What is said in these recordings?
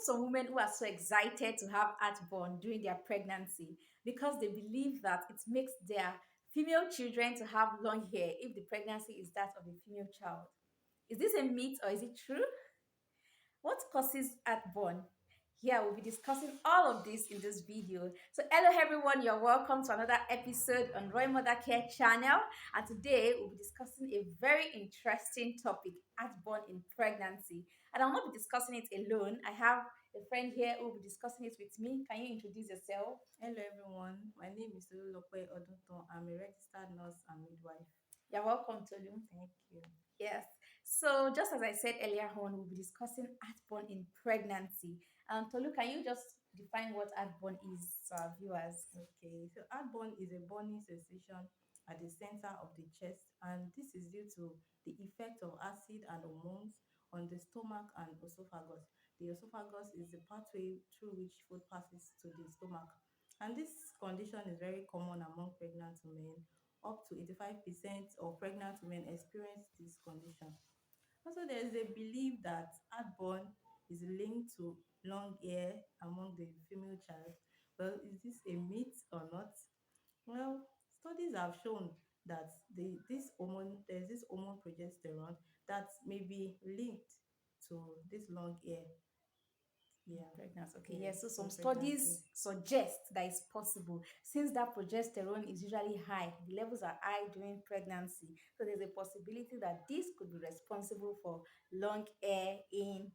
some women who are so excited to have heartburn during their pregnancy because they believe that it makes their female children to have long hair if the pregnancy is that of a female child. Is this a myth or is it true? What causes heartburn? Yeah, we'll be discussing all of this in this video. So hello everyone, you're welcome to another episode on Roy Mother Care channel. And today we'll be discussing a very interesting topic, heartburn in pregnancy. And I'll not be discussing it alone. I have a friend here who will be discussing it with me. Can you introduce yourself? Hello everyone, my name is 𝙈𝙚𝙣𝙪𝙧𝙪. I'm a registered nurse and midwife. You're welcome, Tolu. Thank you. Yes. So just as I said earlier on, we'll be discussing heartburn in pregnancy. Tolu, can you just define what heartburn is to our viewers? Okay, so heartburn is a burning sensation at the center of the chest, and this is due to the effect of acid and hormones on the stomach and esophagus. The esophagus is the pathway through which food passes to the stomach, and this condition is very common among pregnant women. Up to 85% of pregnant women experience this condition. Also, there is a belief that heartburn is linked to long hair among the female child. Well, is this a myth or not? Well, studies have shown that there's this hormone progesterone that may be linked to this long hair. Yeah, Pregnancy. Okay, yes. yes, So some in pregnancy. studies suggest that it's possible since that progesterone is usually high, the levels are high during pregnancy. So there's a possibility that this could be responsible for long hair in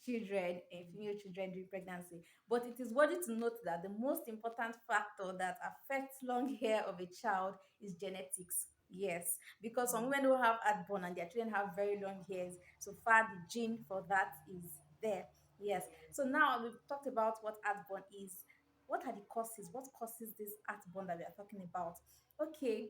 children, in female children during pregnancy. But it is worthy to note that the most important factor that affects long hair of a child is genetics. Yes, because some Mm. women who have heartburn and their children have very long hairs, so far the gene for that is there. Yes. So now we've talked about what heartburn is. What are the causes? What causes this heartburn that we are talking about? Okay,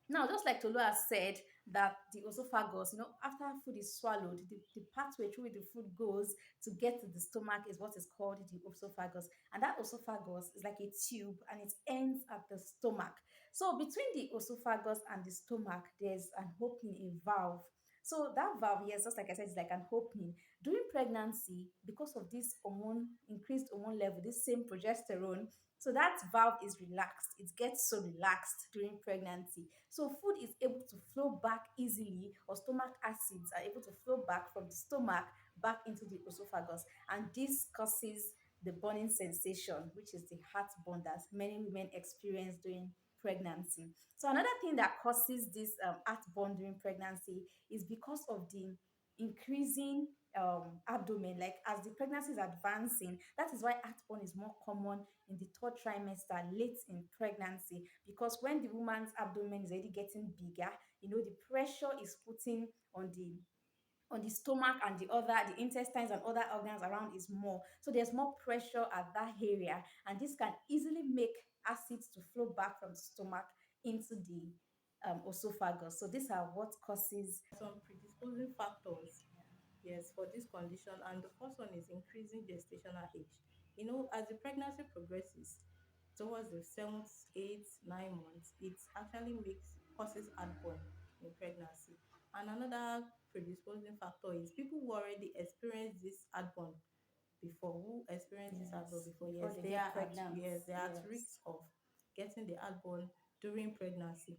now just like Tolu has said, that the esophagus, after food is swallowed, the pathway through which the food goes to get to the stomach is what is called the esophagus. And that esophagus is like a tube and it ends at the stomach. So between the esophagus and the stomach, there's an opening, a valve. So that valve, yes, just like I said, is like an opening. During pregnancy, because of this hormone, increased hormone level, this same progesterone, so that valve is relaxed. It gets so relaxed during pregnancy. So food is able to flow back easily, or stomach acids are able to flow back from the stomach back into the esophagus. And this causes the burning sensation, which is the heartburn that many women experience during pregnancy. So another thing that causes this heartburn during pregnancy is because of the increasing abdomen. Like as the pregnancy is advancing, that is why heartburn is more common in the third trimester, late in pregnancy, because when the woman's abdomen is already getting bigger, the pressure is putting on the stomach and the intestines and other organs around is more. So there's more pressure at that area, and this can easily make acids to flow back from the stomach into the esophagus. So these are what causes. Some predisposing factors, yes, for this condition, and the first one is increasing gestational age. As the pregnancy progresses towards the seventh, eighth, 9 months, it actually makes causes heartburn in pregnancy. And another predisposing factor is people who already experience this heartburn before, Yes, before yes, they get pregnant. they are at Yes. risk of getting the heartburn during pregnancy.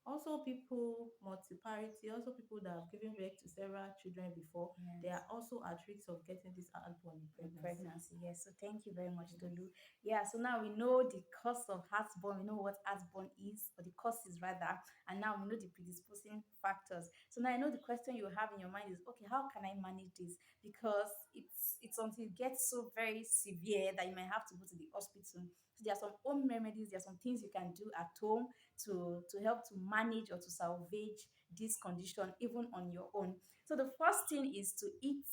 Also, people multiparity, also people that have given birth to several children before, they Yes. are also at risk of getting this heartburn in In pregnancy. pregnancy. Yes. So thank you very much, Yes. Tolu. Yeah. So now we know the cause of heartburn. We know what heartburn is, or the causes rather, and now we know the predisposing factors. So now I know the question you have in your mind is, okay, how can I manage this? Because it's until it gets so very severe that you might have to go to the hospital. So there are some home remedies. There are some things you can do at home to help to manage or to salvage this condition even on your own. So the first thing is to eat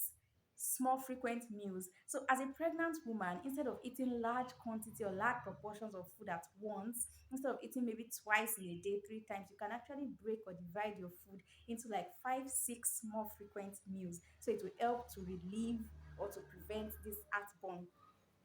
small frequent meals. So as a pregnant woman, instead of eating large quantity or large proportions of food at once, instead of eating maybe twice in a day, 3 times, you can actually break or divide your food into like 5, 6 more frequent meals. So it will help to relieve or to prevent this heartburn.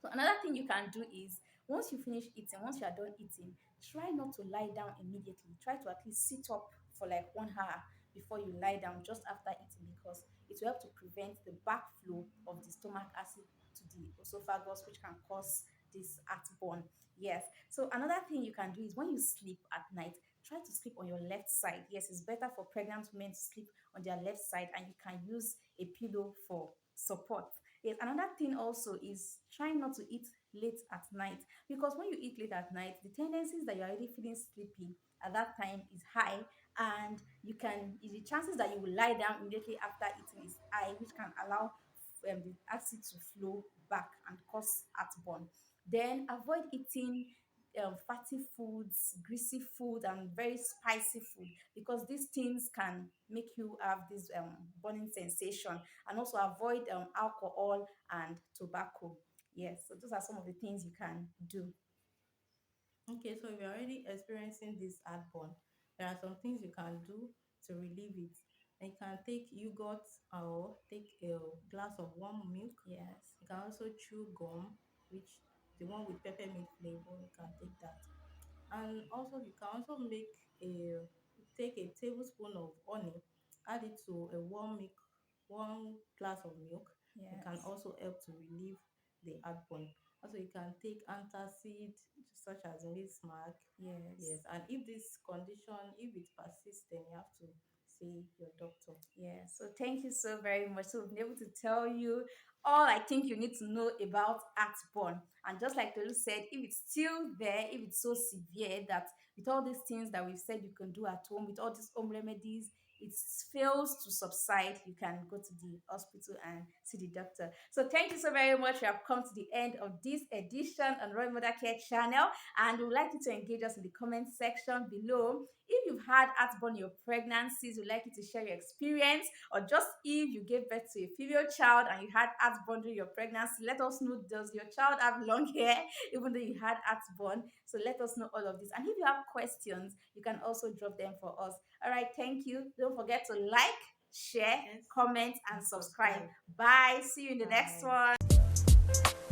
So another thing you can do is, once you finish eating, once you are done eating, try not to lie down immediately. Try to at least sit up for like 1 hour before you lie down just after eating, because it will help to prevent the backflow of the stomach acid to the esophagus, which can cause this heartburn. Yes. So another thing you can do is when you sleep at night, try to sleep on your left side. Yes, it's better for pregnant women to sleep on their left side, and you can use a pillow for support. Yes, another thing also is trying not to eat late at night, because when you eat late at night, the tendencies that you're already feeling sleepy at that time is high, and the chances that you will lie down immediately after eating is high, which can allow the acid to flow back and cause heartburn. Then avoid eating fatty foods, greasy food, and very spicy food, because these things can make you have this burning sensation. And also avoid alcohol and tobacco. Yes, so those are some of the things you can do. Okay, so if you're already experiencing this heartburn, there are some things you can do to relieve it. And you can take yogurt or take a glass of warm milk. Yes. You can also chew gum, which the one with peppermint flavor, you can take that. And also you can also make a take a tablespoon of honey, add it to a warm milk, 1 glass of milk. It can Yes. also help to relieve the heartburn. Also you can take antacid such as Mismark. Yes. Yes, and if this condition, if it persists, then you have to see your doctor. Yeah, so thank you so very much. So we've been able to tell you all I think you need to know about heartburn. And just like Tolu said, if it's still there, if it's so severe that with all these things that we've said you can do at home, with all these home remedies, it fails to subside, you can go to the hospital and see the doctor. So thank you so very much. We have come to the end of this edition on Royal Mother Care channel, and we would like you to engage us in the comment section below. If you've had heartburn in your pregnancies, we'd like you to share your experience, or just if you gave birth to a female child and you had heartburn during your pregnancy, let us know. Does your child have long hair even though you had heartburn? So let us know all of this. And if you have questions, you can also drop them for us. All right, thank you. Don't forget to like, share, Yes, comment, and and subscribe. subscribe. Bye. See you in the next Bye. one.